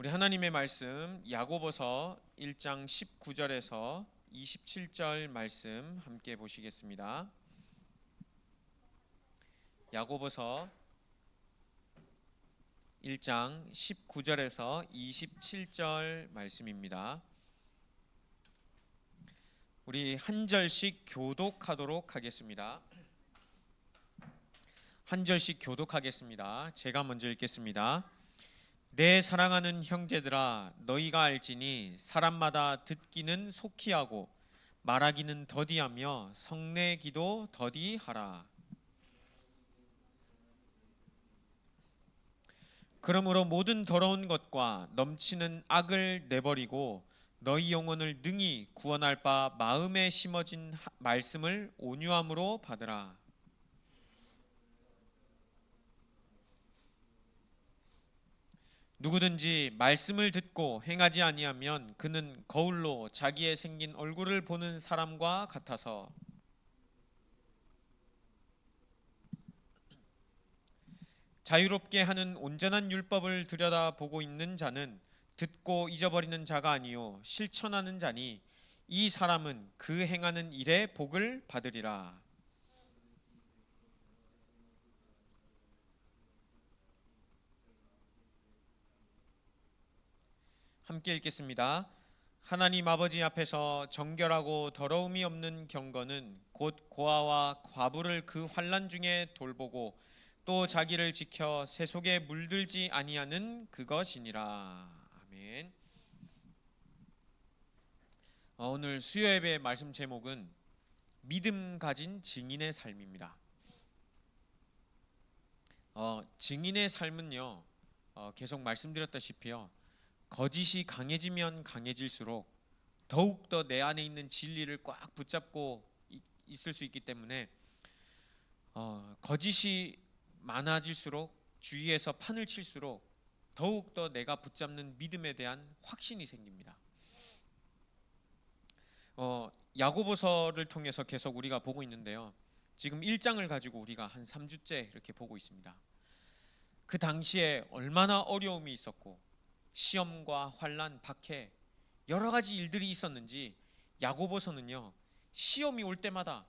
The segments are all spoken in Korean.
우리 하나님의 말씀 야고보서 1장 19절에서 27절 말씀 함께 보시겠습니다. 야고보서 1장 19절에서 27절 말씀입니다. 우리 한 절씩 교독하도록 하겠습니다. 한 절씩 교독하겠습니다. 제가 먼저 읽겠습니다. 내 사랑하는 형제들아, 너희가 알지니 사람마다 듣기는 속히 하고 말하기는 더디하며 성내기도 더디하라. 그러므로 모든 더러운 것과 넘치는 악을 내버리고 너희 영혼을 능히 구원할 바 마음에 심어진 말씀을 온유함으로 받으라. 누구든지 말씀을 듣고 행하지 아니하면 그는 거울로 자기의 생긴 얼굴을 보는 사람과 같아서 자유롭게 하는 온전한 율법을 들여다보고 있는 자는 듣고 잊어버리는 자가 아니요 실천하는 자니 이 사람은 그 행하는 일에 복을 받으리라. 함께 읽겠습니다. 하나님 아버지 앞에서 정결하고 더러움이 없는 경건은 곧 고아와 과부를 그 환난 중에 돌보고 또 자기를 지켜 새 속에 물들지 아니하는 그것이니라. 아멘. 오늘 수요예배 말씀 제목은 믿음 가진 증인의 삶입니다. 증인의 삶은요, 계속 말씀드렸다시피요, 거짓이 강해지면 강해질수록 더욱더 내 안에 있는 진리를 꽉 붙잡고 있을 수 있기 때문에 거짓이 많아질수록 주위에서 판을 칠수록 더욱더 내가 붙잡는 믿음에 대한 확신이 생깁니다. 야고보서를 통해서 계속 우리가 보고 있는데요, 지금 1장을 가지고 우리가 한 3주째 이렇게 보고 있습니다. 그 당시에 얼마나 어려움이 있었고 시험과 환난, 박해 여러 가지 일들이 있었는지 야고보서는요, 시험이 올 때마다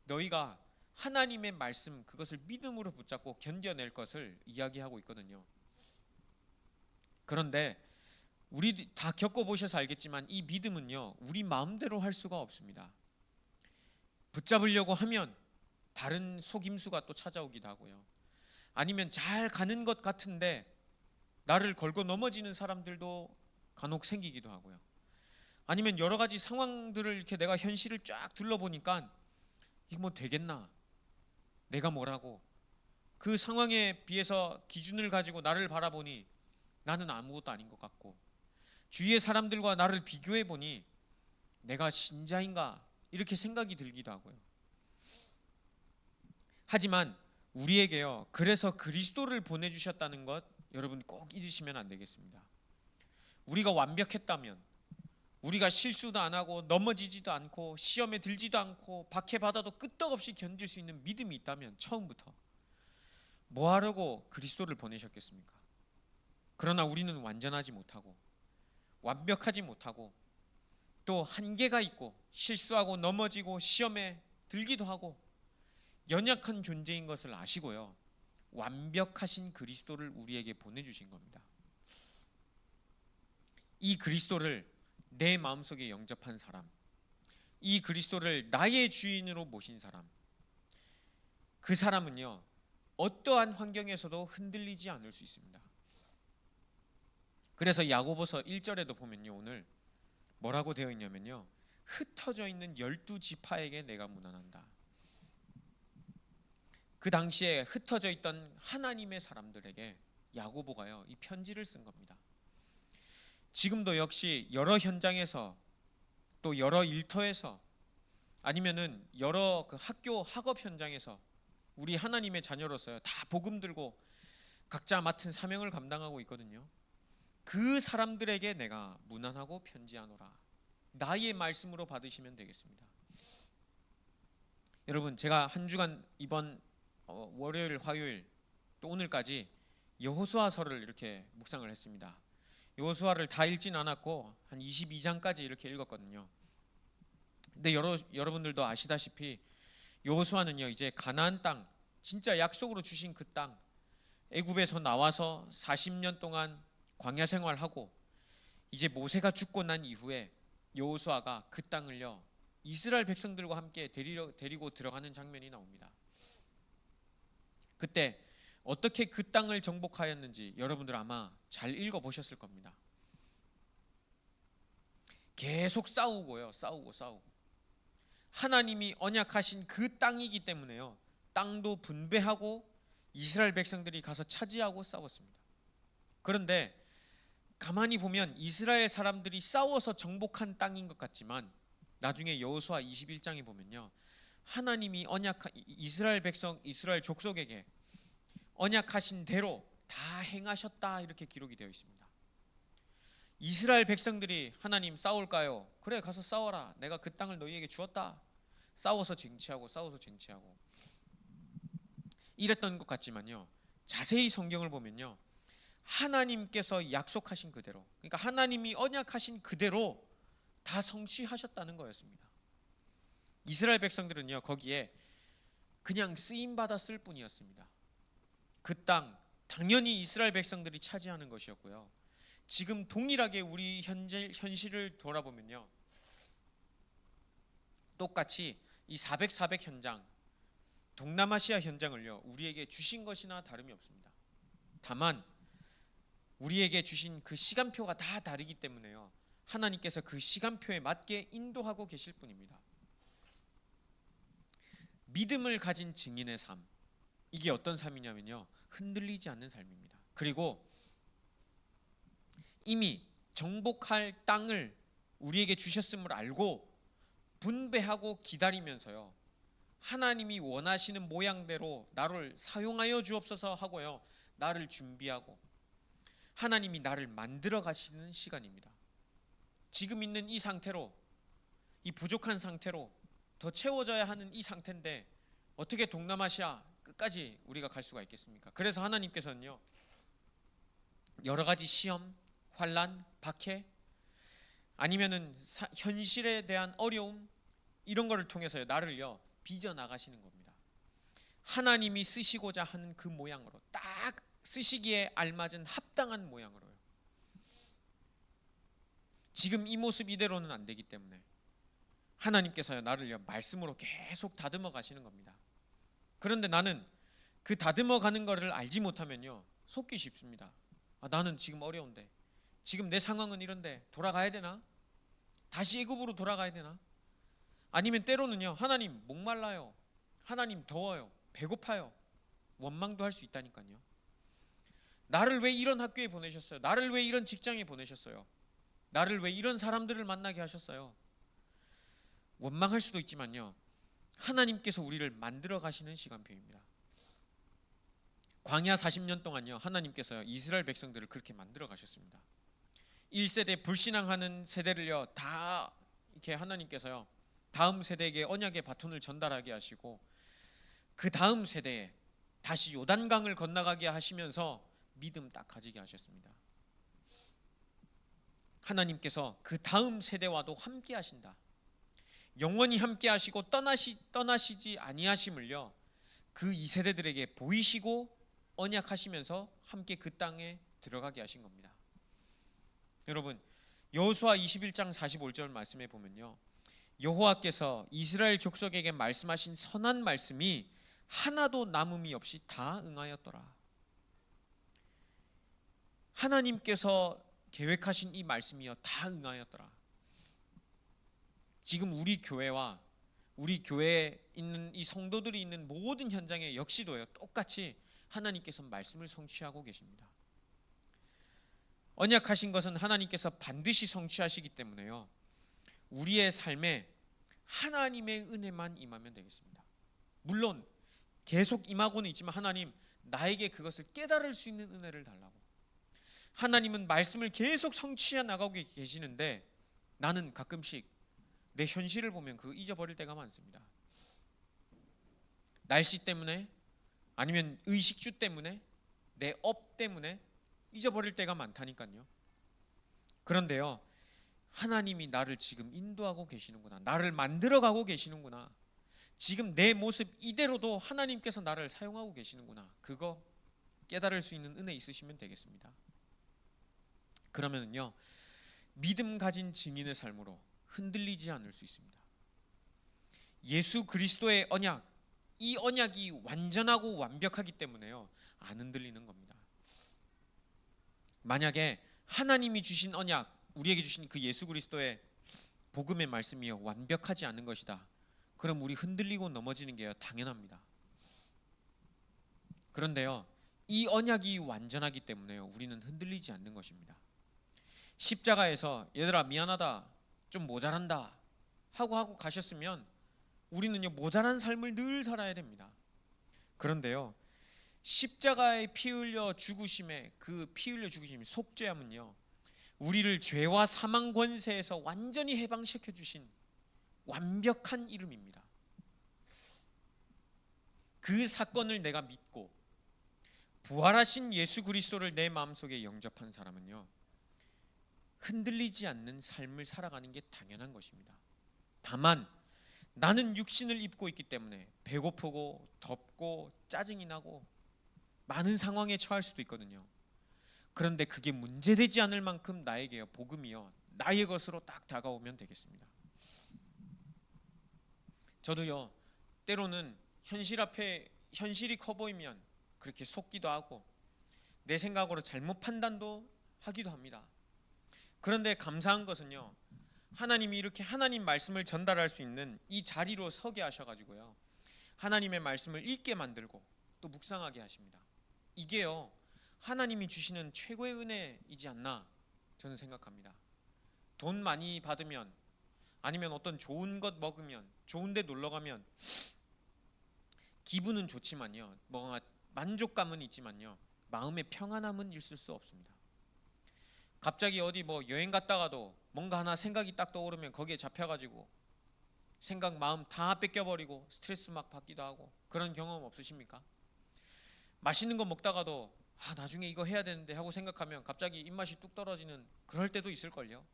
너희가 하나님의 말씀 그것을 믿음으로 붙잡고 견뎌낼 것을 이야기하고 있거든요. 그런데 우리 다 겪어보셔서 알겠지만 이 믿음은요, 우리 마음대로 할 수가 없습니다. 붙잡으려고 하면 다른 속임수가 또 찾아오기도 하고요, 아니면 잘 가는 것 같은데 나를 걸고 넘어지는 사람들도 간혹 생기기도 하고요, 아니면 여러 가지 상황들을 이렇게 내가 현실을 쫙 둘러보니까 이거 뭐 되겠나, 내가 뭐라고, 그 상황에 비해서 기준을 가지고 나를 바라보니 나는 아무것도 아닌 것 같고, 주위의 사람들과 나를 비교해 보니 내가 신자인가 이렇게 생각이 들기도 하고요. 하지만 우리에게요, 그래서 그리스도를 보내주셨다는 것 여러분 꼭 잊으시면 안 되겠습니다. 우리가 완벽했다면, 우리가 실수도 안 하고 넘어지지도 않고 시험에 들지도 않고 박해받아도 끄떡없이 견딜 수 있는 믿음이 있다면 처음부터 뭐 하려고 그리스도를 보내셨겠습니까? 그러나 우리는 완전하지 못하고 완벽하지 못하고 또 한계가 있고 실수하고 넘어지고 시험에 들기도 하고 연약한 존재인 것을 아시고요, 완벽하신 그리스도를 우리에게 보내주신 겁니다. 이 그리스도를 내 마음속에 영접한 사람, 이 그리스도를 나의 주인으로 모신 사람, 그 사람은요, 어떠한 환경에서도 흔들리지 않을 수 있습니다. 그래서 야고보서 1절에도 보면요, 오늘 뭐라고 되어 있냐면요, 흩어져 있는 12지파에게 내가 문안한다. 그 당시에 흩어져 있던 하나님의 사람들에게 야고보가요, 이 편지를 쓴 겁니다. 지금도 역시 여러 현장에서 또 여러 일터에서 아니면은 여러 그 학교 학업 현장에서 우리 하나님의 자녀로서요, 다 복음 들고 각자 맡은 사명을 감당하고 있거든요. 그 사람들에게 내가 문안하고 편지하노라. 나의 말씀으로 받으시면 되겠습니다. 여러분, 제가 한 주간 이번 월요일, 화요일 또 오늘까지 여호수아서를 이렇게 묵상을 했습니다. 여호수아를 다 읽진 않았고 한 22장까지 이렇게 읽었거든요. 근데 여러분들도 아시다시피 여호수아는요 이제 가나안 땅, 진짜 약속으로 주신 그 땅, 애굽에서 나와서 40년 동안 광야 생활하고 이제 모세가 죽고 난 이후에 여호수아가 그 땅을요 이스라엘 백성들과 함께 데리고 들어가는 장면이 나옵니다. 그때 어떻게 그 땅을 정복하였는지 여러분들 아마 잘 읽어보셨을 겁니다. 계속 싸우고요. 싸우고 하나님이 언약하신 그 땅이기 때문에요 땅도 분배하고 이스라엘 백성들이 가서 차지하고 싸웠습니다. 그런데 가만히 보면 이스라엘 사람들이 싸워서 정복한 땅인 것 같지만 나중에 여호수아 21장에 보면요 하나님이 이스라엘 백성, 이스라엘 족속에게 언약하신 대로 다 행하셨다 이렇게 기록이 되어 있습니다. 이스라엘 백성들이 하나님 싸울까요? 그래 가서 싸워라. 내가 그 땅을 너희에게 주었다. 싸워서 쟁취하고 이랬던 것 같지만요 자세히 성경을 보면요 하나님께서 약속하신 그대로, 그러니까 하나님이 언약하신 그대로 다 성취하셨다는 거였습니다. 이스라엘 백성들은요 거기에 그냥 쓰임 받았을 뿐이었습니다. 그 땅 당연히 이스라엘 백성들이 차지하는 것이었고요. 지금 동일하게 우리 현실을 돌아보면요 똑같이 이 400 현장, 동남아시아 현장을요 우리에게 주신 것이나 다름이 없습니다. 다만 우리에게 주신 그 시간표가 다 다르기 때문에요 하나님께서 그 시간표에 맞게 인도하고 계실 뿐입니다. 믿음을 가진 증인의 삶, 이게 어떤 삶이냐면요 흔들리지 않는 삶입니다. 그리고 이미 정복할 땅을 우리에게 주셨음을 알고 분배하고 기다리면서요 하나님이 원하시는 모양대로 나를 사용하여 주옵소서 하고요 나를 준비하고 하나님이 나를 만들어 가시는 시간입니다. 지금 있는 이 상태로, 이 부족한 상태로 더 채워져야 하는 이 상태인데 어떻게 동남아시아 끝까지 우리가 갈 수가 있겠습니까? 그래서 하나님께서는요 여러 가지 시험, 환난, 박해, 아니면은 현실에 대한 어려움, 이런 거를 통해서요 나를요 빚어 나가시는 겁니다. 하나님이 쓰시고자 하는 그 모양으로, 딱 쓰시기에 알맞은 합당한 모양으로요. 지금 이 모습 이대로는 안 되기 때문에 하나님께서요 나를요 말씀으로 계속 다듬어 가시는 겁니다. 그런데 나는 그 다듬어 가는 것을 알지 못하면요 속기 쉽습니다. 나는 지금 어려운데, 지금 내 상황은 이런데 돌아가야 되나? 다시 애굽으로 돌아가야 되나? 아니면 때로는요 하나님 목말라요, 하나님 더워요, 배고파요, 원망도 할 수 있다니까요. 나를 왜 이런 학교에 보내셨어요? 나를 왜 이런 직장에 보내셨어요? 나를 왜 이런 사람들을 만나게 하셨어요? 원망할 수도 있지만요 하나님께서 우리를 만들어 가시는 시간표입니다. 광야 40년 동안요 하나님께서 이스라엘 백성들을 그렇게 만들어 가셨습니다. 1세대 불신앙하는 세대를요 다 이렇게 하나님께서요 다음 세대에게 언약의 바톤을 전달하게 하시고 그 다음 세대에 다시 요단강을 건너가게 하시면서 믿음 딱 가지게 하셨습니다. 하나님께서 그 다음 세대와도 함께 하신다, 영원히 함께 하시고 떠나시지 아니하심을요 그 2세대들에게 보이시고 언약하시면서 함께 그 땅에 들어가게 하신 겁니다. 여러분 여호수아 21장 45절 말씀에 보면요 여호와께서 이스라엘 족속에게 말씀하신 선한 말씀이 하나도 남음이 없이 다 응하였더라. 하나님께서 계획하신 이 말씀이요 다 응하였더라. 지금 우리 교회와 우리 교회에 있는 이 성도들이 있는 모든 현장에 역시도요 똑같이 하나님께서 말씀을 성취하고 계십니다. 언약하신 것은 하나님께서 반드시 성취하시기 때문에요 우리의 삶에 하나님의 은혜만 임하면 되겠습니다. 물론 계속 임하고는 있지만 하나님 나에게 그것을 깨달을 수 있는 은혜를 달라고. 하나님은 말씀을 계속 성취해 나가고 계시는데 나는 가끔씩 내 현실을 보면 그거 잊어버릴 때가 많습니다. 날씨 때문에, 아니면 의식주 때문에, 내 업 때문에 잊어버릴 때가 많다니까요. 그런데요, 하나님이 나를 지금 인도하고 계시는구나. 나를 만들어가고 계시는구나. 지금 내 모습 이대로도 하나님께서 나를 사용하고 계시는구나. 그거 깨달을 수 있는 은혜 있으시면 되겠습니다. 그러면요, 믿음 가진 증인의 삶으로 흔들리지 않을 수 있습니다. 예수 그리스도의 언약, 이 언약이 완전하고 완벽하기 때문에요, 안 흔들리는 겁니다. 만약에 하나님이 주신 언약, 우리에게 주신 그 예수 그리스도의 복음의 말씀이요 완벽하지 않은 것이다, 그럼 우리 흔들리고 넘어지는 게 당연합니다. 그런데요, 이 언약이 완전하기 때문에요, 우리는 흔들리지 않는 것입니다. 십자가에서 얘들아 미안하다, 좀 모자란다 하고 가셨으면 우리는요 모자란 삶을 늘 살아야 됩니다. 그런데요, 십자가의 피 흘려 죽으심의 그 피 흘려 죽으심의 속죄함은요, 우리를 죄와 사망 권세에서 완전히 해방시켜 주신 완벽한 이름입니다. 그 사건을 내가 믿고 부활하신 예수 그리스도를 내 마음속에 영접한 사람은요, 흔들리지 않는 삶을 살아가는 게 당연한 것입니다. 다만 나는 육신을 입고 있기 때문에 배고프고 덥고 짜증이 나고 많은 상황에 처할 수도 있거든요. 그런데 그게 문제되지 않을 만큼 나에게요 복음이요 나의 것으로 딱 다가오면 되겠습니다. 저도요 때로는 현실 앞에 현실이 커 보이면 그렇게 속기도 하고 내 생각으로 잘못 판단도 하기도 합니다. 그런데 감사한 것은요, 하나님이 이렇게 하나님 말씀을 전달할 수 있는 이 자리로 서게 하셔가지고요, 하나님의 말씀을 읽게 만들고 또 묵상하게 하십니다. 이게요 하나님이 주시는 최고의 은혜이지 않나 저는 생각합니다. 돈 많이 받으면, 아니면 어떤 좋은 것 먹으면, 좋은 데 놀러 가면 기분은 좋지만요, 뭔가 만족감은 있지만요, 마음의 평안함은 있을 수 없습니다. 갑자기 어디 뭐 여행 갔다가도 뭔가 하나 생각이 딱 떠오르면 거기에 잡혀가지고 생각 마음 다 뺏겨버리고 스트레스 막 받기도 하고, 그런 경험 없으십니까? 맛있는 거 먹다가도 나중에 이거 해야 되는데 하고 생각하면 갑자기 입맛이 뚝 떨어지는 그럴 때도 있을걸요.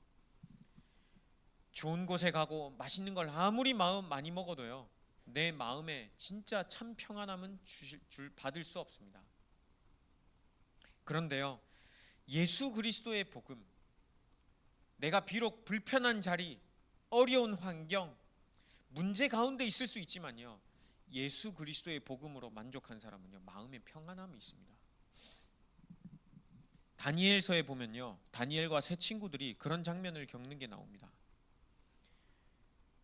좋은 곳에 가고 맛있는 걸 아무리 마음 많이 먹어도요, 내 마음에 진짜 참 평안함은 받을 수 없습니다. 그런데요, 예수 그리스도의 복음, 내가 비록 불편한 자리, 어려운 환경, 문제 가운데 있을 수 있지만요, 예수 그리스도의 복음으로 만족한 사람은요 마음의 평안함이 있습니다. 다니엘서에 보면요, 다니엘과 세 친구들이 그런 장면을 겪는 게 나옵니다.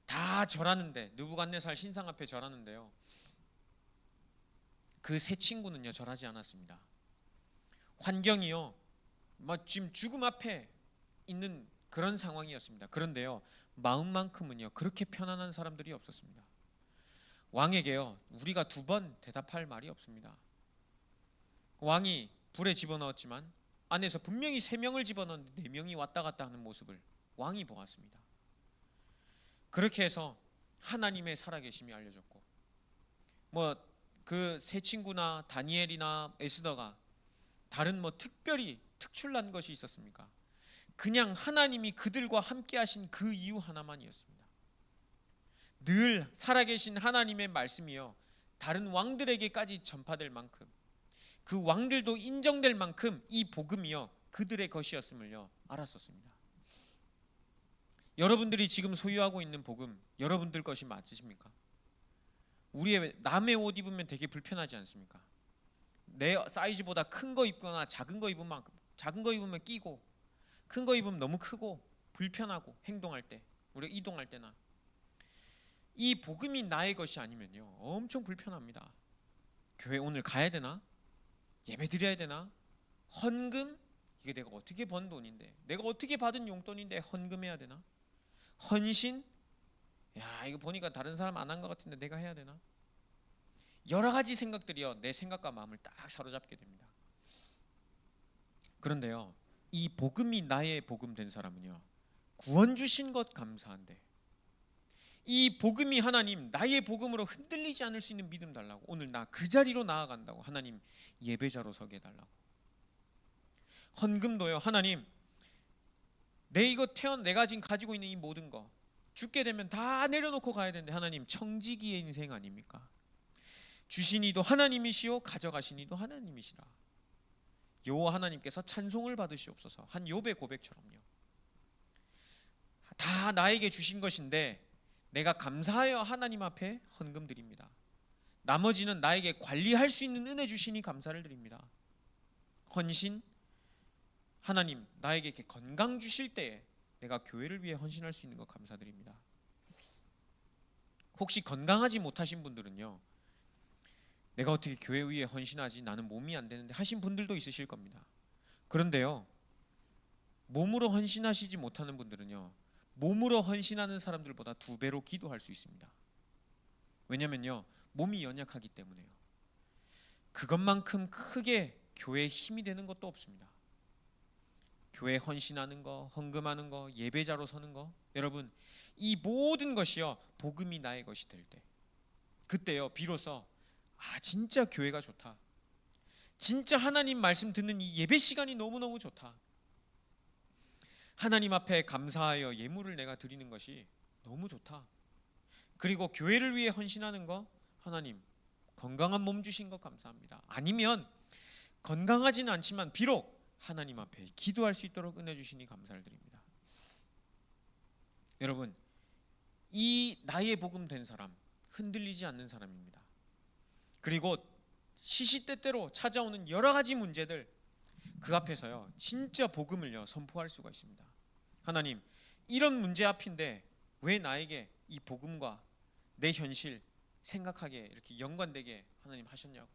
다 절하는데, 느부갓네살 신상 앞에 절하는데요, 그 세 친구는요 절하지 않았습니다. 환경이요 지금 죽음 앞에 있는 그런 상황이었습니다. 그런데요, 마음만큼은요 그렇게 편안한 사람들이 없었습니다. 왕에게요 우리가 2번 대답할 말이 없습니다. 왕이 불에 집어넣었지만 안에서 분명히 3명을 집어넣었는데 4명이 왔다 갔다 하는 모습을 왕이 보았습니다. 그렇게 해서 하나님의 살아계심이 알려졌고, 그 세 친구나 다니엘이나 에스더가 다른 특별히 특출난 것이 있었습니까? 그냥 하나님이 그들과 함께 하신 그 이유 하나만이었습니다. 늘 살아계신 하나님의 말씀이요 다른 왕들에게까지 전파될 만큼, 그 왕들도 인정될 만큼 이 복음이요 그들의 것이었음을요 알았었습니다. 여러분들이 지금 소유하고 있는 복음, 여러분들 것이 맞으십니까? 우리의 남의 옷 입으면 되게 불편하지 않습니까? 내 사이즈보다 큰 거 입거나 작은 거 입으면 끼고, 큰 거 입으면 너무 크고 불편하고, 행동할 때, 우리가 이동할 때나. 이 복음이 나의 것이 아니면요 엄청 불편합니다. 교회 오늘 가야 되나? 예배 드려야 되나? 헌금? 이게 내가 어떻게 번 돈인데, 내가 어떻게 받은 용돈인데 헌금해야 되나? 헌신? 야, 이거 보니까 다른 사람 안 한 것 같은데 내가 해야 되나? 여러 가지 생각들이요 내 생각과 마음을 딱 사로잡게 됩니다. 그런데요, 이 복음이 나의 복음 된 사람은요 구원 주신 것 감사한데, 이 복음이 하나님 나의 복음으로 흔들리지 않을 수 있는 믿음 달라고, 오늘 나 그 자리로 나아간다고 하나님 예배자로 서게 해달라고. 헌금도요, 하나님 내가 지금 가지고 있는 이 모든 거 죽게 되면 다 내려놓고 가야 되는데 하나님 청지기의 인생 아닙니까? 주신 이도 하나님이시오 가져가신 이도 하나님이시라. 여호와 하나님께서 찬송을 받으시옵소서. 한 욥의 고백처럼요. 다 나에게 주신 것인데 내가 감사하여 하나님 앞에 헌금 드립니다. 나머지는 나에게 관리할 수 있는 은혜 주시니 감사를 드립니다. 헌신, 하나님 나에게 이렇게 건강 주실 때에 내가 교회를 위해 헌신할 수 있는 것 감사드립니다. 혹시 건강하지 못하신 분들은요, 내가 어떻게 교회 위에 헌신하지, 나는 몸이 안 되는데 하신 분들도 있으실 겁니다. 그런데요, 몸으로 헌신하시지 못하는 분들은요, 몸으로 헌신하는 사람들보다 2배로 기도할 수 있습니다. 왜냐면요, 몸이 연약하기 때문에요. 그것만큼 크게 교회에 힘이 되는 것도 없습니다. 교회 헌신하는 거, 헌금하는 거, 예배자로 서는 거, 여러분 이 모든 것이요 복음이 나의 것이 될 때, 그때요 비로소 진짜 교회가 좋다, 진짜 하나님 말씀 듣는 이 예배 시간이 너무너무 좋다, 하나님 앞에 감사하여 예물을 내가 드리는 것이 너무 좋다, 그리고 교회를 위해 헌신하는 거, 하나님 건강한 몸 주신 것 감사합니다. 아니면 건강하지는 않지만 비록 하나님 앞에 기도할 수 있도록 은혜 주시니 감사를 드립니다. 여러분, 이 나의 복음 된 사람 흔들리지 않는 사람입니다. 그리고 시시때때로 찾아오는 여러 가지 문제들, 그 앞에서요 진짜 복음을요 선포할 수가 있습니다. 하나님, 이런 문제 앞인데 왜 나에게 이 복음과 내 현실 생각하게 이렇게 연관되게 하나님 하셨냐고.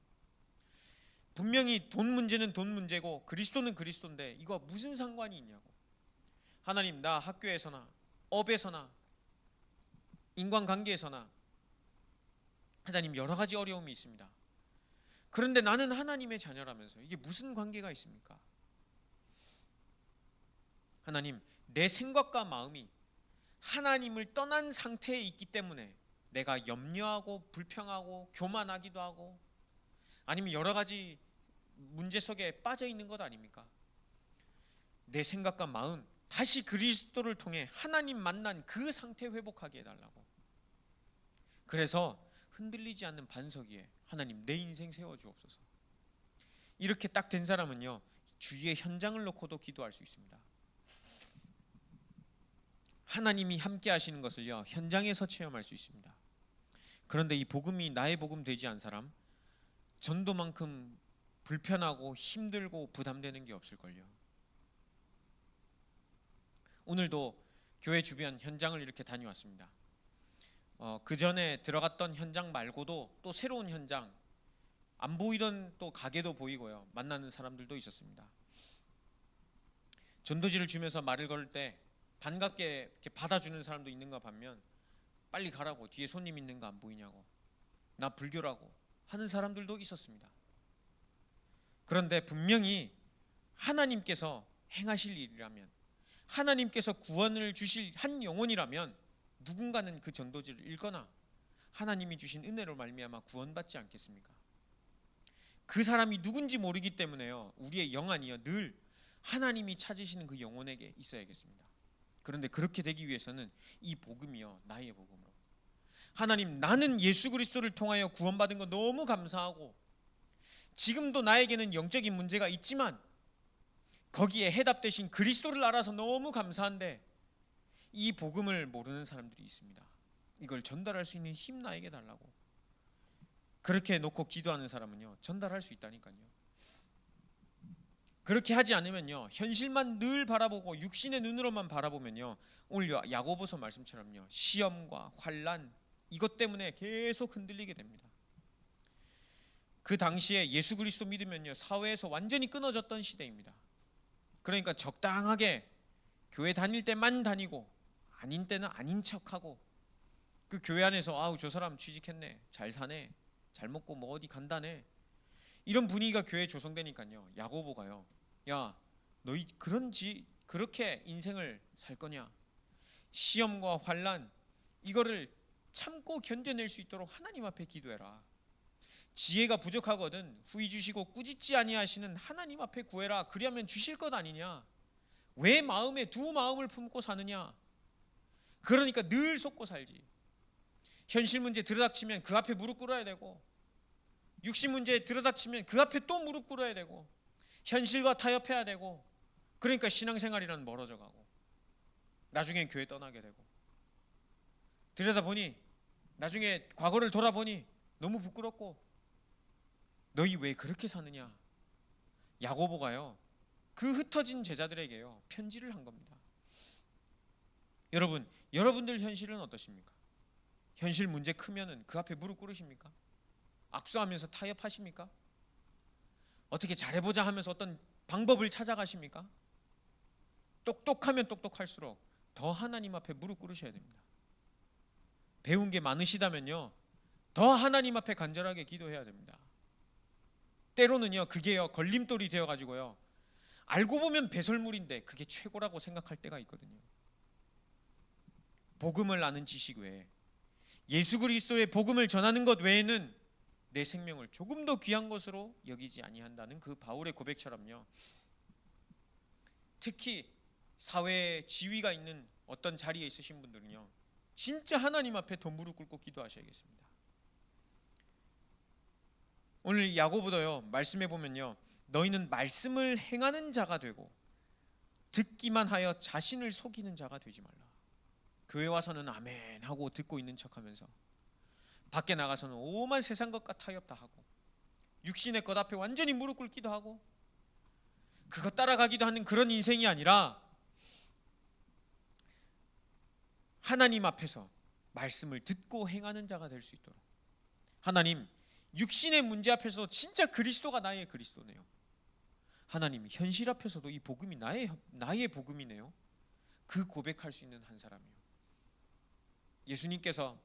분명히 돈 문제는 돈 문제고 그리스도는 그리스도인데 이거 무슨 상관이 있냐고. 하나님, 나 학교에서나 업에서나 인간관계에서나 하나님 여러 가지 어려움이 있습니다. 그런데 나는 하나님의 자녀라면서 이게 무슨 관계가 있습니까? 하나님, 내 생각과 마음이 하나님을 떠난 상태에 있기 때문에 내가 염려하고 불평하고 교만하기도 하고 아니면 여러 가지 문제 속에 빠져 있는 것 아닙니까? 내 생각과 마음 다시 그리스도를 통해 하나님 만난 그 상태 회복하게 해달라고. 그래서 흔들리지 않는 반석 위에 하나님 내 인생 세워주옵소서. 이렇게 딱 된 사람은요 주위의 현장을 놓고도 기도할 수 있습니다. 하나님이 함께 하시는 것을요 현장에서 체험할 수 있습니다. 그런데 이 복음이 나의 복음 되지 않은 사람, 전도만큼 불편하고 힘들고 부담되는 게 없을걸요. 오늘도 교회 주변 현장을 이렇게 다녀왔습니다. 그 전에 들어갔던 현장 말고도 또 새로운 현장, 안 보이던 또 가게도 보이고요, 만나는 사람들도 있었습니다. 전도지를 주면서 말을 걸을 때 반갑게 이렇게 받아주는 사람도 있는가 반면 빨리 가라고, 뒤에 손님 있는 거 안 보이냐고, 나 불교라고 하는 사람들도 있었습니다. 그런데 분명히 하나님께서 행하실 일이라면, 하나님께서 구원을 주실 한 영혼이라면 누군가는 그 전도지를 읽거나 하나님이 주신 은혜로 말미암아 구원받지 않겠습니까? 그 사람이 누군지 모르기 때문에요 우리의 영안이요 늘 하나님이 찾으시는 그 영혼에게 있어야겠습니다. 그런데 그렇게 되기 위해서는 이 복음이요 나의 복음으로, 하나님 나는 예수 그리스도를 통하여 구원받은 거 너무 감사하고 지금도 나에게는 영적인 문제가 있지만 거기에 해답되신 그리스도를 알아서 너무 감사한데 이 복음을 모르는 사람들이 있습니다. 이걸 전달할 수 있는 힘 나에게 달라고. 그렇게 놓고 기도하는 사람은요 전달할 수 있다니까요. 그렇게 하지 않으면요 현실만 늘 바라보고 육신의 눈으로만 바라보면요 오늘 야고보서 말씀처럼요 시험과 환난 이것 때문에 계속 흔들리게 됩니다. 그 당시에 예수 그리스도 믿으면요 사회에서 완전히 끊어졌던 시대입니다. 그러니까 적당하게 교회 다닐 때만 다니고 아닌 때는 아닌 척하고, 그 교회 안에서 아우 저 사람 취직했네, 잘 사네, 잘 먹고 뭐 어디 간다네, 이런 분위기가 교회에 조성되니까요 야고보가요, 야 너희 그렇게 인생을 살 거냐, 시험과 환난 이거를 참고 견뎌낼 수 있도록 하나님 앞에 기도해라. 지혜가 부족하거든 후히 주시고 꾸짖지 아니하시는 하나님 앞에 구해라. 그리하면 주실 것 아니냐. 왜 마음에 두 마음을 품고 사느냐? 그러니까 늘 속고 살지. 현실 문제 들여닥치면 그 앞에 무릎 꿇어야 되고, 육신 문제 들여닥치면 그 앞에 또 무릎 꿇어야 되고, 현실과 타협해야 되고, 그러니까 신앙생활이란 멀어져 가고, 나중엔 교회 떠나게 되고, 들여다보니 나중에 과거를 돌아보니 너무 부끄럽고, 너희 왜 그렇게 사느냐? 야고보가요, 그 흩어진 제자들에게요 편지를 한 겁니다. 여러분, 여러분들 현실은 어떠십니까? 현실 문제 크면은 그 앞에 무릎 꿇으십니까? 악수하면서 타협하십니까? 어떻게 잘해보자 하면서 어떤 방법을 찾아가십니까? 똑똑하면 똑똑할수록 더 하나님 앞에 무릎 꿇으셔야 됩니다. 배운 게 많으시다면요, 더 하나님 앞에 간절하게 기도해야 됩니다. 때로는요, 그게요 걸림돌이 되어가지고요, 알고 보면 배설물인데 그게 최고라고 생각할 때가 있거든요. 복음을 아는 지식 외에, 예수 그리스도의 복음을 전하는 것 외에는 내 생명을 조금 더 귀한 것으로 여기지 아니한다는 그 바울의 고백처럼요, 특히 사회에 지위가 있는 어떤 자리에 있으신 분들은요, 진짜 하나님 앞에 더 무릎 꿇고 기도하셔야겠습니다. 오늘 야고보도요 말씀해 보면요, 너희는 말씀을 행하는 자가 되고 듣기만 하여 자신을 속이는 자가 되지 말라. 교회 와서는 아멘 하고 듣고 있는 척하면서 밖에 나가서는 오만 세상 것과 타협 다 하고, 육신의 것 앞에 완전히 무릎 꿇기도 하고, 그거 따라가기도 하는 그런 인생이 아니라 하나님 앞에서 말씀을 듣고 행하는 자가 될 수 있도록, 하나님, 육신의 문제 앞에서도 진짜 그리스도가 나의 그리스도네요. 하나님, 현실 앞에서도 이 복음이 나의 복음이네요. 그 고백할 수 있는 한 사람이요. 예수님께서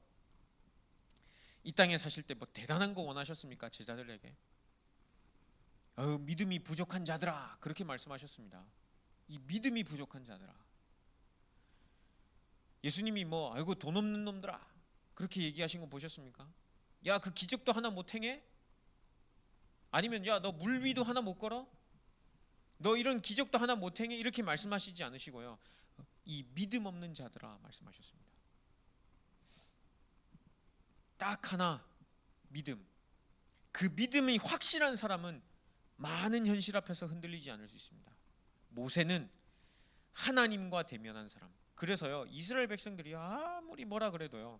이 땅에 사실 때 뭐 대단한 거 원하셨습니까? 제자들에게 믿음이 부족한 자들아, 그렇게 말씀하셨습니다. 이 믿음이 부족한 자들아. 예수님이 뭐 아이고 돈 없는 놈들아 그렇게 얘기하신 거 보셨습니까? 야, 그 기적도 하나 못 행해? 아니면 야, 너 물 위도 하나 못 걸어? 너 이런 기적도 하나 못 행해? 이렇게 말씀하시지 않으시고요, 이 믿음 없는 자들아 말씀하셨습니다. 딱 하나, 믿음. 그 믿음이 확실한 사람은 많은 현실 앞에서 흔들리지 않을 수 있습니다. 모세는 하나님과 대면한 사람. 그래서요, 이스라엘 백성들이 아무리 뭐라 그래도요,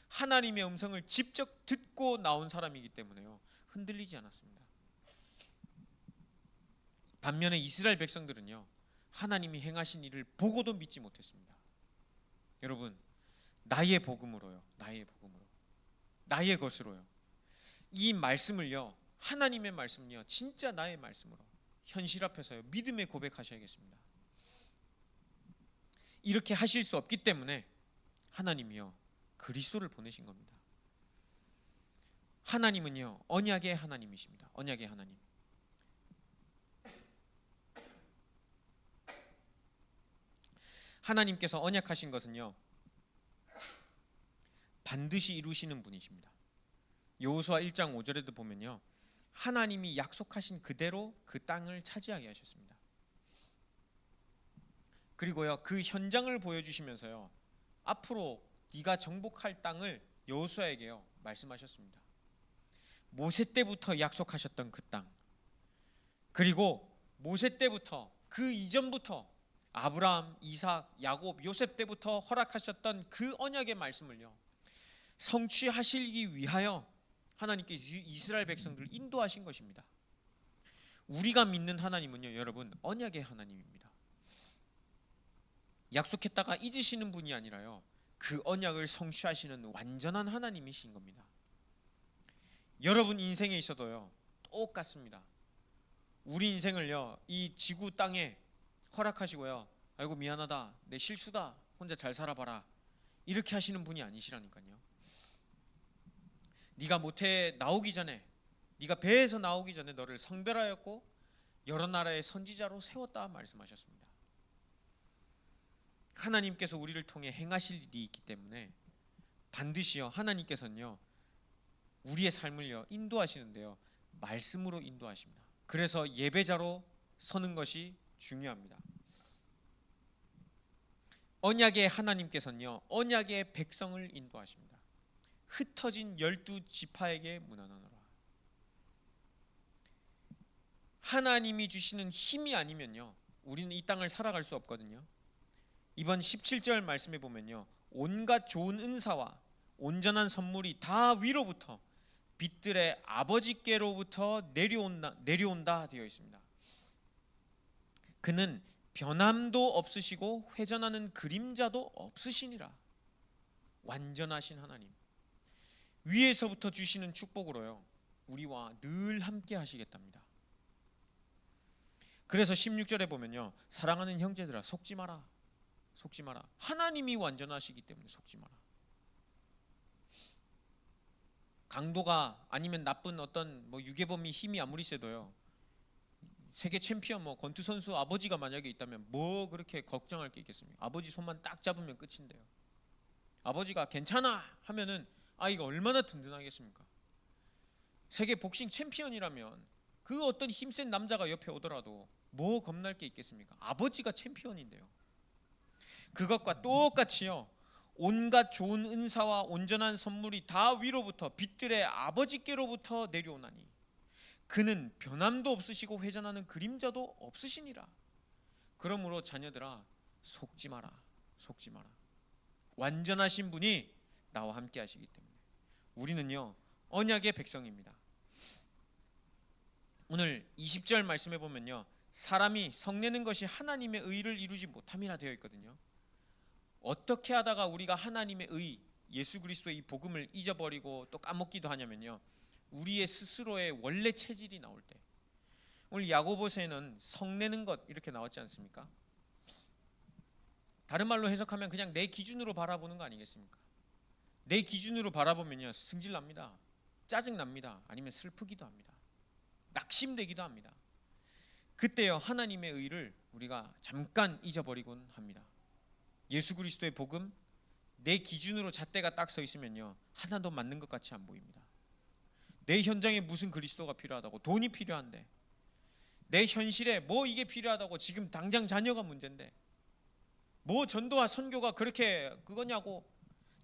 하나님의 음성을 직접 듣고 나온 사람이기 때문에요, 흔들리지 않았습니다. 반면에 이스라엘 백성들은요, 하나님이 행하신 일을 보고도 믿지 못했습니다. 여러분, 나의 복음으로요, 나의 것으로요, 이 말씀을요, 하나님의 말씀을요, 진짜 나의 말씀으로 현실 앞에서요 믿음의 고백하셔야겠습니다. 이렇게 하실 수 없기 때문에 하나님이요 그리스도를 보내신 겁니다. 하나님은요 언약의 하나님이십니다. 언약의 하나님. 하나님께서 언약하신 것은요 반드시 이루시는 분이십니다. 여호수아 1장 5절에도 보면요, 하나님이 약속하신 그대로 그 땅을 차지하게 하셨습니다. 그리고요 그 현장을 보여주시면서요, 앞으로 네가 정복할 땅을 여호수아에게요 말씀하셨습니다. 모세 때부터 약속하셨던 그 땅, 그리고 모세 때부터 그 이전부터 아브라함, 이삭, 야곱, 요셉 때부터 허락하셨던 그 언약의 말씀을요 성취하시기 위하여 하나님께서 이스라엘 백성들을 인도하신 것입니다. 우리가 믿는 하나님은요 여러분 언약의 하나님입니다. 약속했다가 잊으시는 분이 아니라요 그 언약을 성취하시는 완전한 하나님이신 겁니다. 여러분 인생에 있어도요 똑같습니다. 우리 인생을요 이 지구 땅에 허락하시고요, 아이고 미안하다, 내 실수다, 혼자 잘 살아봐라, 이렇게 하시는 분이 아니시라니까요. 네가 모태에 나오기 전에, 네가 배에서 나오기 전에 너를 성별하였고 여러 나라의 선지자로 세웠다 말씀하셨습니다. 하나님께서 우리를 통해 행하실 일이 있기 때문에 반드시요 하나님께서는요 우리의 삶을요 인도하시는데요 말씀으로 인도하십니다. 그래서 예배자로 서는 것이 중요합니다. 언약의 하나님께서는요, 언약의 백성을 인도하십니다. 흩어진 12지파에게 문안하노라. 하나님이 주시는 힘이 아니면요, 우리는 이 땅을 살아갈 수 없거든요. 이번 17절 말씀에 보면요, 온갖 좋은 은사와 온전한 선물이 다 위로부터 빛들의 아버지께로부터 내려온다 되어 있습니다. 그는 변함도 없으시고 회전하는 그림자도 없으시니라. 완전하신 하나님, 위에서부터 주시는 축복으로요, 우리와 늘 함께 하시겠답니다. 그래서 16절에 보면요, 사랑하는 형제들아 속지 마라. 속지 마라. 하나님이 완전하시기 때문에 속지 마라. 강도가 아니면 나쁜 어떤 유괴범이 힘이 아무리 세도요, 세계 챔피언 권투 선수 아버지가 만약에 있다면 뭐 그렇게 걱정할 게 있겠습니까? 아버지 손만 딱 잡으면 끝인데요. 아버지가 괜찮아 하면은 아이가 얼마나 든든하겠습니까? 세계 복싱 챔피언이라면 그 어떤 힘센 남자가 옆에 오더라도 뭐 겁날 게 있겠습니까? 아버지가 챔피언인데요. 그것과 똑같이요, 온갖 좋은 은사와 온전한 선물이 다 위로부터 빛들의 아버지께로부터 내려오나니 그는 변함도 없으시고 회전하는 그림자도 없으시니라. 그러므로 자녀들아 속지 마라. 속지 마라. 완전하신 분이 나와 함께 하시기 때문에 우리는요, 언약의 백성입니다. 오늘 20절 말씀해 보면요, 사람이 성내는 것이 하나님의 의를 이루지 못함이라 되어 있거든요. 어떻게 하다가 우리가 하나님의 의, 예수 그리스도의 이 복음을 잊어버리고 또 까먹기도 하냐면요, 우리의 스스로의 원래 체질이 나올 때. 오늘 야고보서에는 성내는 것 이렇게 나왔지 않습니까? 다른 말로 해석하면 그냥 내 기준으로 바라보는 거 아니겠습니까? 내 기준으로 바라보면요, 승질납니다. 짜증납니다. 아니면 슬프기도 합니다. 낙심되기도 합니다. 그때요, 하나님의 의를 우리가 잠깐 잊어버리곤 합니다. 예수 그리스도의 복음, 내 기준으로 잣대가 딱 서 있으면요, 하나도 맞는 것 같이 안 보입니다. 내 현장에 무슨 그리스도가 필요하다고, 돈이 필요한데, 내 현실에 뭐 이게 필요하다고, 지금 당장 자녀가 문제인데, 뭐 전도와 선교가 그렇게 그거냐고,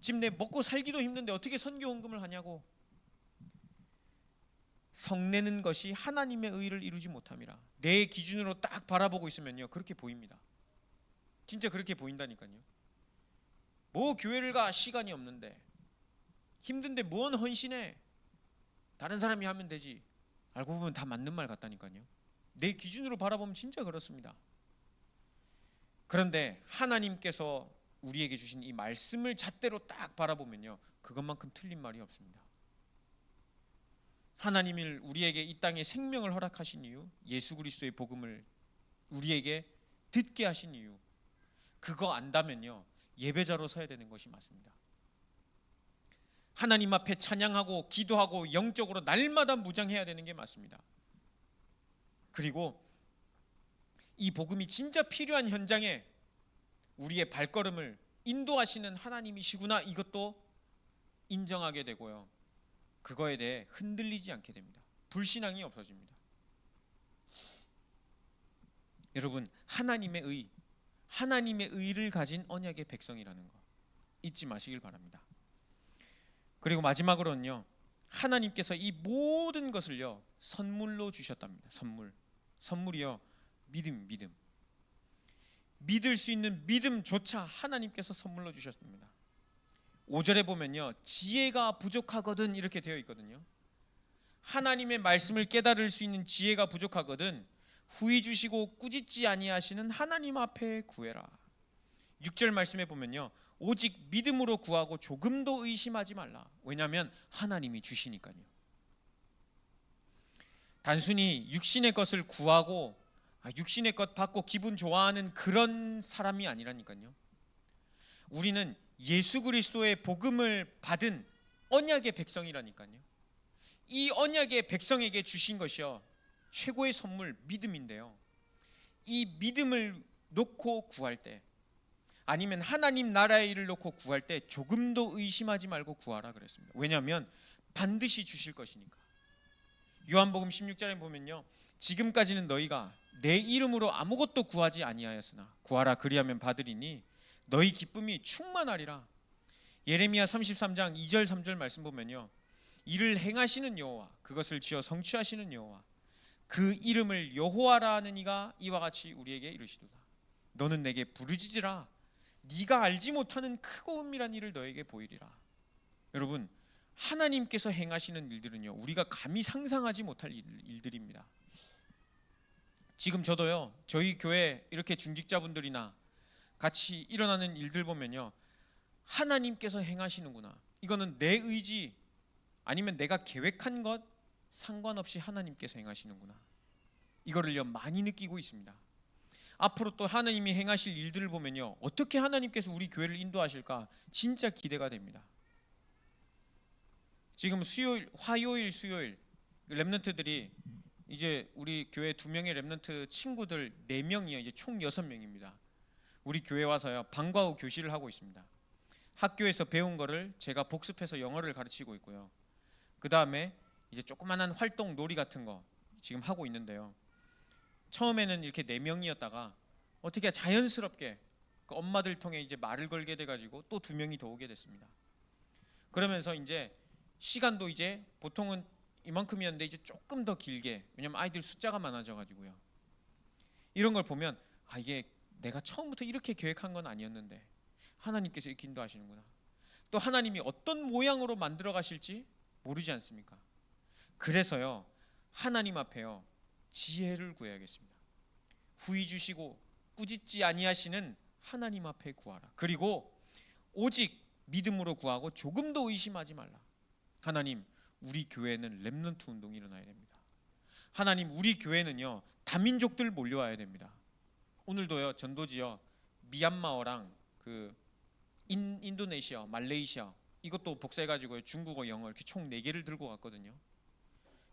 지금 내 먹고 살기도 힘든데 어떻게 선교 헌금을 하냐고. 성내는 것이 하나님의 의를 이루지 못함이라. 내 기준으로 딱 바라보고 있으면요, 그렇게 보입니다. 진짜 그렇게 보인다니까요. 뭐 교회를 가, 시간이 없는데, 힘든데 뭔 헌신해, 다른 사람이 하면 되지. 알고 보면 다 맞는 말 같다니까요. 내 기준으로 바라보면 진짜 그렇습니다. 그런데 하나님께서 우리에게 주신 이 말씀을 잣대로 딱 바라보면요, 그것만큼 틀린 말이 없습니다. 하나님이 우리에게 이 땅에 생명을 허락하신 이유, 예수 그리스도의 복음을 우리에게 듣게 하신 이유, 그거 안다면요, 예배자로 서야 되는 것이 맞습니다. 하나님 앞에 찬양하고 기도하고 영적으로 날마다 무장해야 되는 게 맞습니다. 그리고 이 복음이 진짜 필요한 현장에 우리의 발걸음을 인도하시는 하나님이시구나, 이것도 인정하게 되고요, 그거에 대해 흔들리지 않게 됩니다. 불신앙이 없어집니다. 여러분, 하나님의 의, 하나님의 의를 가진 언약의 백성이라는 거 잊지 마시길 바랍니다. 그리고 마지막으로는요, 하나님께서 이 모든 것을요, 선물로 주셨답니다. 선물이요, 믿음. 믿을 수 있는 믿음조차 하나님께서 선물로 주셨습니다. 5절에 보면요, 지혜가 부족하거든 이렇게 되어 있거든요. 하나님의 말씀을 깨달을 수 있는 지혜가 부족하거든 후히 주시고 꾸짖지 아니하시는 하나님 앞에 구해라. 6절 말씀에 보면요, 오직 믿음으로 구하고 조금도 의심하지 말라. 왜냐하면 하나님이 주시니까요. 단순히 육신의 것을 구하고 육신의 것 받고 기분 좋아하는 그런 사람이 아니라니까요. 우리는 예수 그리스도의 복음을 받은 언약의 백성이라니까요. 이 언약의 백성에게 주신 것이요, 최고의 선물 믿음인데요, 이 믿음을 놓고 구할 때, 아니면 하나님 나라의 일을 놓고 구할 때 조금도 의심하지 말고 구하라 그랬습니다. 왜냐하면 반드시 주실 것이니까. 요한복음 16절에 보면요, 지금까지는 너희가 내 이름으로 아무것도 구하지 아니하였으나 구하라 그리하면 받으리니 너희 기쁨이 충만하리라. 예레미야 33장 2절 3절 말씀 보면요, 이를 행하시는 여호와, 그것을 지어 성취하시는 여호와, 그 이름을 여호와라 하는 이가 이와 같이 우리에게 이르시도다. 너는 내게 부르짖으라. 네가 알지 못하는 크고 은밀한 일을 너에게 보이리라. 여러분, 하나님께서 행하시는 일들은요, 우리가 감히 상상하지 못할 일들입니다. 지금 저도요, 저희 교회 이렇게 중직자분들이나 같이 일어나는 일들 보면요, 하나님께서 행하시는구나. 이거는 내 의지 아니면 내가 계획한 것 상관없이 하나님께서 행하시는구나. 이거를요 많이 느끼고 있습니다. 앞으로 또 하나님이 행하실 일들을 보면요, 어떻게 하나님께서 우리 교회를 인도하실까 진짜 기대가 됩니다. 지금 화요일, 수요일 렘넌트들이 이제 우리 교회 2명의 렘넌트 친구들 4명이요, 이제 총 6명입니다. 우리 교회 와서요 방과 후 교실을 하고 있습니다. 학교에서 배운 거를 제가 복습해서 영어를 가르치고 있고요. 그 다음에 이제 조그만한 활동 놀이 같은 거 지금 하고 있는데요. 처음에는 이렇게 4명이었다가 어떻게 자연스럽게 그 엄마들 통해 이제 말을 걸게 돼가지고 또 2명이 더 오게 됐습니다. 그러면서 이제 시간도 이제 보통은 이만큼이었는데 이제 조금 더 길게, 왜냐면 아이들 숫자가 많아져가지고요. 이런 걸 보면 이게 내가 처음부터 이렇게 계획한 건 아니었는데 하나님께서 이렇게 인도하시는구나. 또 하나님이 어떤 모양으로 만들어 가실지 모르지 않습니까? 그래서요 하나님 앞에요 지혜를 구해야겠습니다. 후히 주시고 꾸짖지 아니하시는 하나님 앞에 구하라. 그리고 오직 믿음으로 구하고 조금도 의심하지 말라. 하나님, 우리 교회는 렘넌트 운동이 일어나야 됩니다. 하나님, 우리 교회는요 다민족들 몰려와야 됩니다. 오늘도요 전도지요 미얀마어랑 그 인도네시아, 말레이시아 이것도 복사해가지고 중국어, 영어 이렇게 총 4개를 들고 갔거든요.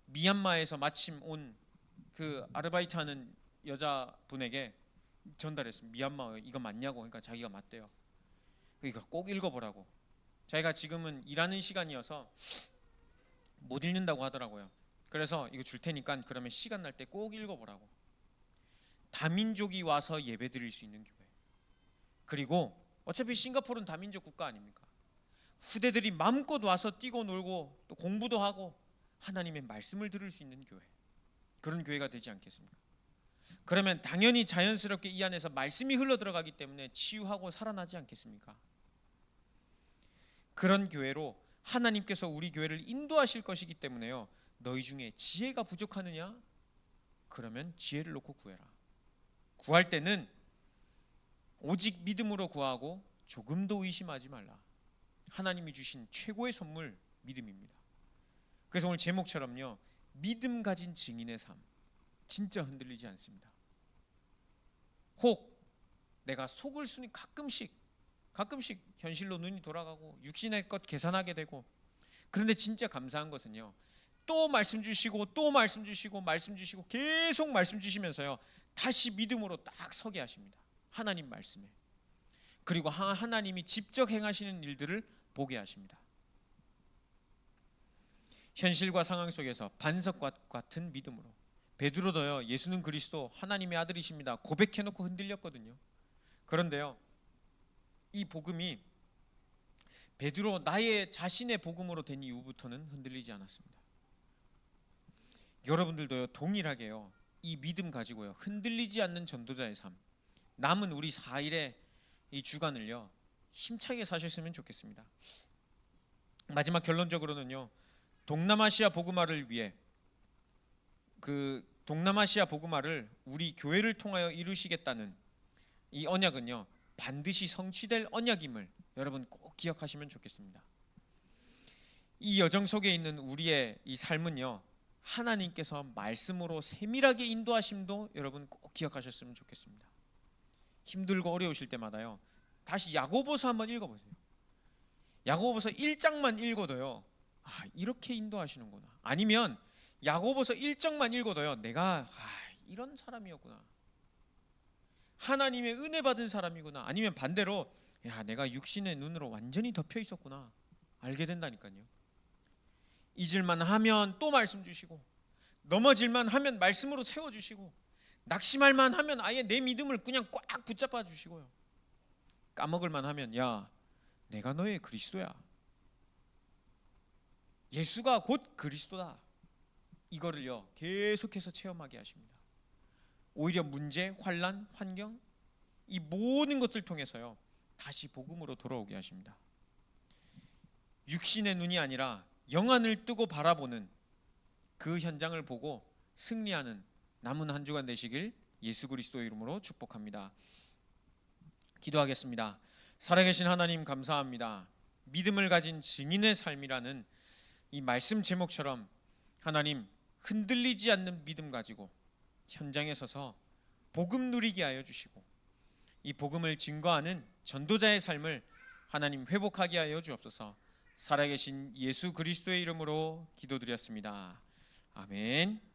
미얀마에서 마침 온 그 아르바이트하는 여자분에게 전달했습니다. 미얀마어 이거 맞냐고. 그러니까 자기가 맞대요. 그러니까 꼭 읽어보라고. 자기가 지금은 일하는 시간이어서 못 읽는다고 하더라고요. 그래서 이거 줄 테니까 그러면 시간 날 때 꼭 읽어보라고. 다민족이 와서 예배 드릴 수 있는 교회. 그리고 어차피 싱가포르는 다민족 국가 아닙니까? 후대들이 마음껏 와서 뛰고 놀고 또 공부도 하고 하나님의 말씀을 들을 수 있는 교회. 그런 교회가 되지 않겠습니까? 그러면 당연히 자연스럽게 이 안에서 말씀이 흘러들어가기 때문에 치유하고 살아나지 않겠습니까? 그런 교회로 하나님께서 우리 교회를 인도하실 것이기 때문에요, 너희 중에 지혜가 부족하느냐? 그러면 지혜를 놓고 구해라. 구할 때는 오직 믿음으로 구하고 조금도 의심하지 말라. 하나님이 주신 최고의 선물 믿음입니다. 그래서 오늘 제목처럼요, 믿음 가진 증인의 삶, 진짜 흔들리지 않습니다. 혹 내가 속을 수는 가끔씩 현실로 눈이 돌아가고 육신의 것 계산하게 되고, 그런데 진짜 감사한 것은요, 또 말씀 주시고 또 말씀 주시고 말씀 주시고 계속 말씀 주시면서요 다시 믿음으로 딱 서게 하십니다. 하나님 말씀에. 그리고 하나님이 직접 행하시는 일들을 보게 하십니다. 현실과 상황 속에서 반석과 같은 믿음으로 베드로도요 예수는 그리스도 하나님의 아들이십니다 고백해놓고 흔들렸거든요. 그런데요 이 복음이 베드로 나의 자신의 복음으로 된 이후부터는 흔들리지 않았습니다. 여러분들도요 동일하게요 이 믿음 가지고요 흔들리지 않는 전도자의 삶, 남은 우리 4일의 이 주간을요 힘차게 사셨으면 좋겠습니다. 마지막 결론적으로는요, 동남아시아 복음화를 위해 그 동남아시아 복음화를 우리 교회를 통하여 이루시겠다는 이 언약은요 반드시 성취될 언약임을 여러분 꼭 기억하시면 좋겠습니다. 이 여정 속에 있는 우리의 이 삶은요 하나님께서 말씀으로 세밀하게 인도하심도 여러분 꼭 기억하셨으면 좋겠습니다. 힘들고 어려우실 때마다요 다시 야고보서 한번 읽어보세요. 야고보서 1장만 읽어도요 이렇게 인도하시는구나. 아니면 야고보서 1장만 읽어도요 내가 이런 사람이었구나, 하나님의 은혜 받은 사람이구나. 아니면 반대로 내가 육신의 눈으로 완전히 덮여 있었구나 알게 된다니까요. 잊을만 하면 또 말씀 주시고, 넘어질만 하면 말씀으로 세워주시고, 낙심할만 하면 아예 내 믿음을 그냥 꽉 붙잡아 주시고요. 까먹을만 하면 야, 내가 너의 그리스도야. 예수가 곧 그리스도다. 이거를요 계속해서 체험하게 하십니다. 오히려 문제, 환난, 환경 이 모든 것들 통해서요 다시 복음으로 돌아오게 하십니다. 육신의 눈이 아니라 영안을 뜨고 바라보는 그 현장을 보고 승리하는 남은 한 주간 되시길 예수 그리스도의 이름으로 축복합니다. 기도하겠습니다. 살아계신 하나님 감사합니다. 믿음을 가진 증인의 삶이라는 이 말씀 제목처럼 하나님 흔들리지 않는 믿음 가지고 현장에 서서 복음 누리게 하여 주시고 이 복음을 증거하는 전도자의 삶을 하나님 회복하게 하여 주옵소서. 살아계신 예수 그리스도의 이름으로 기도드렸습니다. 아멘.